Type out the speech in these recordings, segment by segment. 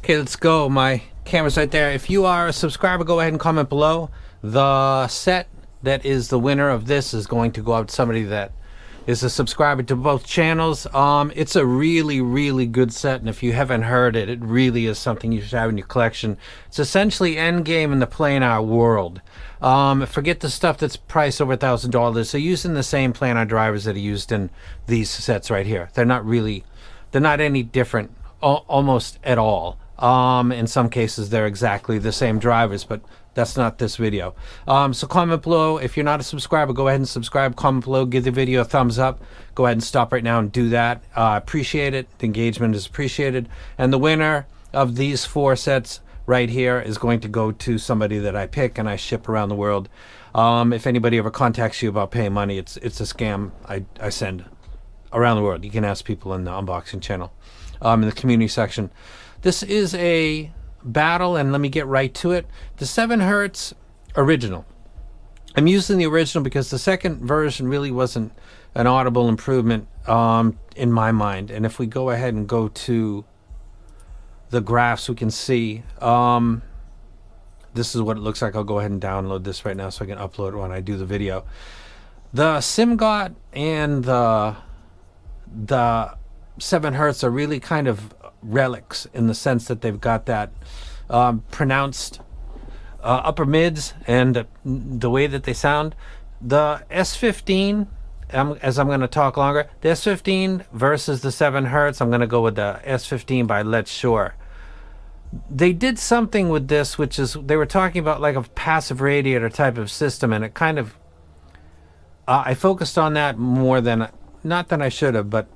Okay, let's go. My camera's right there. If you are a subscriber, go ahead and comment below. The set that is the winner of this is going to go out to somebody that is a subscriber to both channels. It's a really, really good set, and if you haven't heard it, it really is something you should have in your collection. It's essentially endgame in the Planar world. Forget the stuff that's priced over $1,000. They're using the same Planar drivers that are used in these sets right here. They're not any different, almost at all. In some cases, they're exactly the same drivers, but that's not this video. So comment below. If you're not a subscriber, go ahead and subscribe. Comment below. Give the video a thumbs up. Go ahead and stop right now and do that. Appreciate it. The engagement is appreciated. And the winner of these 4 sets right here is going to go to somebody that I pick and I ship around the world. If anybody ever contacts you about paying money, it's a scam I send around the world. You can ask people in the unboxing channel, in the community section. This is a battle, and let me get right to it. The 7 Hertz original. I'm using the original because the second version really wasn't an audible improvement in my mind. And if we go ahead and go to the graphs, we can see this is what it looks like. I'll go ahead and download this right now so I can upload it when I do the video. The Simgot and the 7 Hertz are really kind of relics in the sense that they've got that pronounced upper mids and the way that they sound. The S15, as I'm going to talk longer, the S15 versus the 7 Hertz, I'm going to go with the S15 by Let's Shore. They did something with this, which is they were talking about like a passive radiator type of system, and it kind of I focused on that more than, not that I should have, but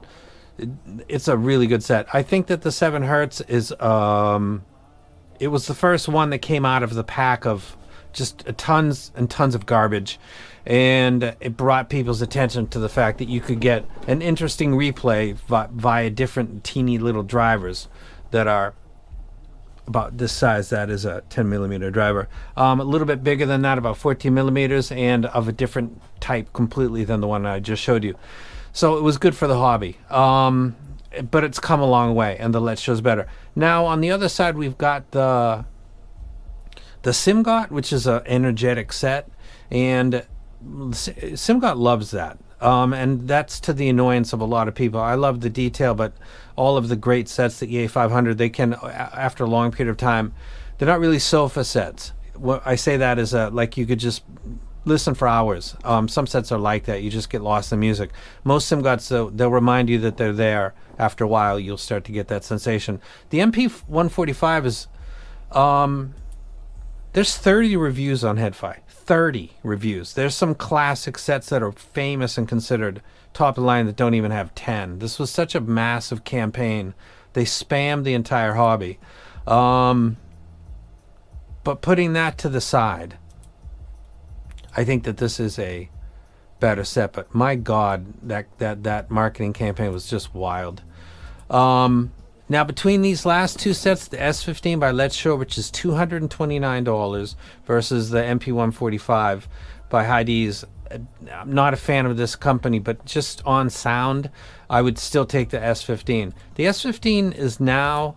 it's a really good set. I think that the 7 Hertz is it was the first one that came out of the pack of just tons and tons of garbage, and it brought people's attention to the fact that you could get an interesting replay via different teeny little drivers that are about this size. That is a 10 millimeter driver, a little bit bigger than that, about 14 millimeters, and of a different type completely than the one I just showed you. So it was good for the hobby, but it's come a long way, and the Let's Shore's better. Now on the other side, we've got the Simgot, which is an energetic set, and Simgot loves that, and that's to the annoyance of a lot of people. I love the detail, but all of the great sets, the EA500, they can, after a long period of time, they're not really sofa sets. What I say that is like you could just listen for hours. Some sets are like that. You just get lost in music. Most Simgots, they'll remind you that they're there. After a while, you'll start to get that sensation. The MP145 is, there's 30 reviews on HeadFi. 30 reviews. There's some classic sets that are famous and considered top of the line that don't even have 10. This was such a massive campaign. They spammed the entire hobby. But putting that to the side, I think that this is a better set, but my God, that marketing campaign was just wild. Now between these last 2 sets, the S15 by Let's Shore, which is $229, versus the MP145 by Hidizs, I'm not a fan of this company, but just on sound, I would still take the S15. The S15 is now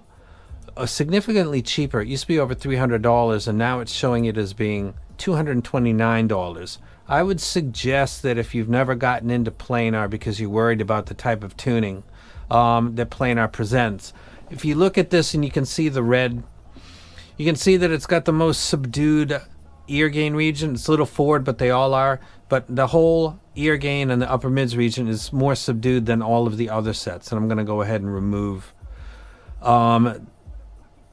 significantly cheaper. It used to be over $300, and now it's showing it as being $229. I would suggest that if you've never gotten into Planar because you're worried about the type of tuning that Planar presents, if you look at this and you can see the red, you can see that it's got the most subdued ear gain region. It's a little forward, but they all are. But the whole ear gain and the upper mids region is more subdued than all of the other sets. And I'm going to go ahead and remove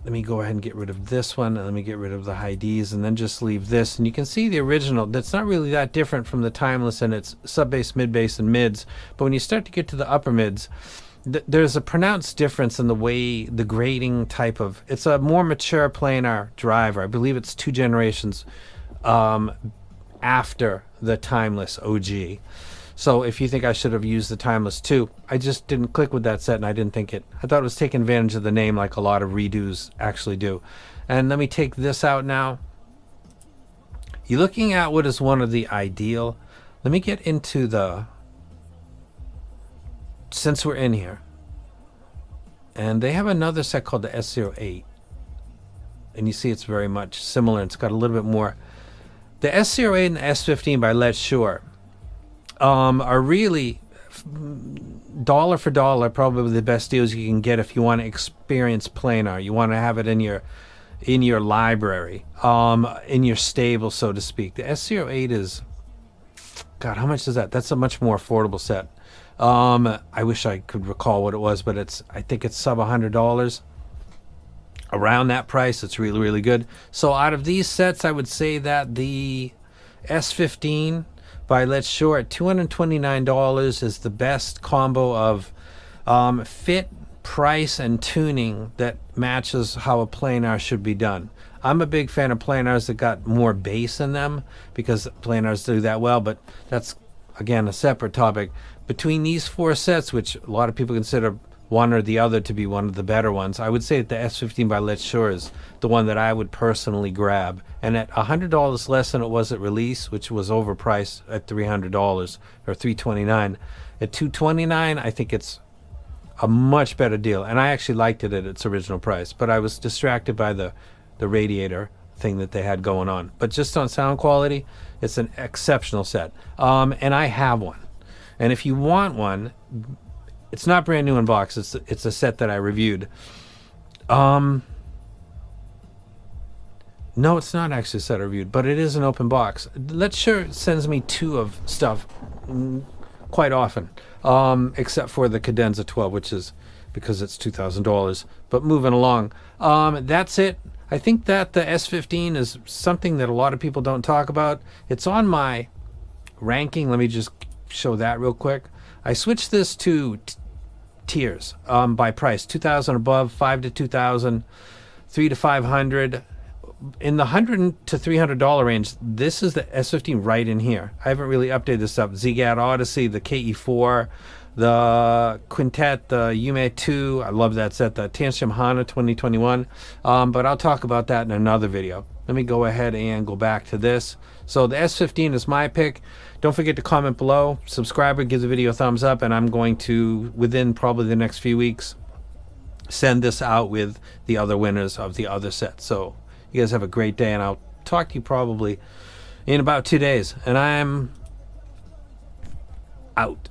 let me go ahead and get rid of this one, and let me get rid of the Hidizs, and then just leave this. And you can see the original, that's not really that different from the Timeless in its sub-bass, mid-bass, and mids. But when you start to get to the upper mids, there's a pronounced difference in the way the grading type of, it's a more mature Planar driver. I believe it's 2 generations after the Timeless OG. So if you think I should have used the Timeless too, I just didn't click with that set, and I didn't think it. I thought it was taking advantage of the name like a lot of redos actually do. And let me take this out now. You're looking at what is one of the ideal. Let me get into the, since we're in here, and they have another set called the S08. and you see it's very much similar. It's got a little bit more. The S08 and the S15 by Let's Shure are really dollar for dollar probably the best deals you can get if you want to experience planar. You want to have it in your library, in your stable, so to speak. The S08 is, God, how much is that? That's a much more affordable set. I wish I could recall what it was, but I think it's sub $100. Around that price, it's really, really good. So out of these sets, I would say that the S15 by Let's Shure at $229 is the best combo of fit, price, and tuning that matches how a planar should be done. I'm a big fan of planars that got more bass in them because planars do that well, but that's, again, a separate topic. Between these four sets, which a lot of people consider one or the other to be one of the better ones, I would say that the S15 by Let's Shure is the one that I would personally grab. And at $100 less than it was at release, which was overpriced at $300 or $329, at $229, I think it's a much better deal. And I actually liked it at its original price, but I was distracted by the radiator thing that they had going on. But just on sound quality, it's an exceptional set. And I have one. And if you want one, it's not brand new in box. It's a set that I reviewed. No, it's not actually a set I reviewed, but it is an open box. Let's Shure sends me two of stuff quite often, except for the Cadenza 12, which is because it's $2,000. But moving along, that's it. I think that the S15 is something that a lot of people don't talk about. It's on my ranking. Let me just show that real quick. I switched this to tiers by price: 2,000 above, 5 to 2,000, 3 to 500. In the $100 to $300 range, this is the S15 right in here. I haven't really updated this stuff. ZGAT Odyssey, the KE4, the Quintet, the Yume 2. I love that set. The Tanshim Hana 2021. But I'll talk about that in another video. Let me go ahead and go back to this. So the S15 is my pick. Don't forget to comment below, subscribe, and give the video a thumbs up. And I'm going to, within probably the next few weeks, send this out with the other winners of the other sets. So you guys have a great day, and I'll talk to you probably in about 2 days. And I'm out.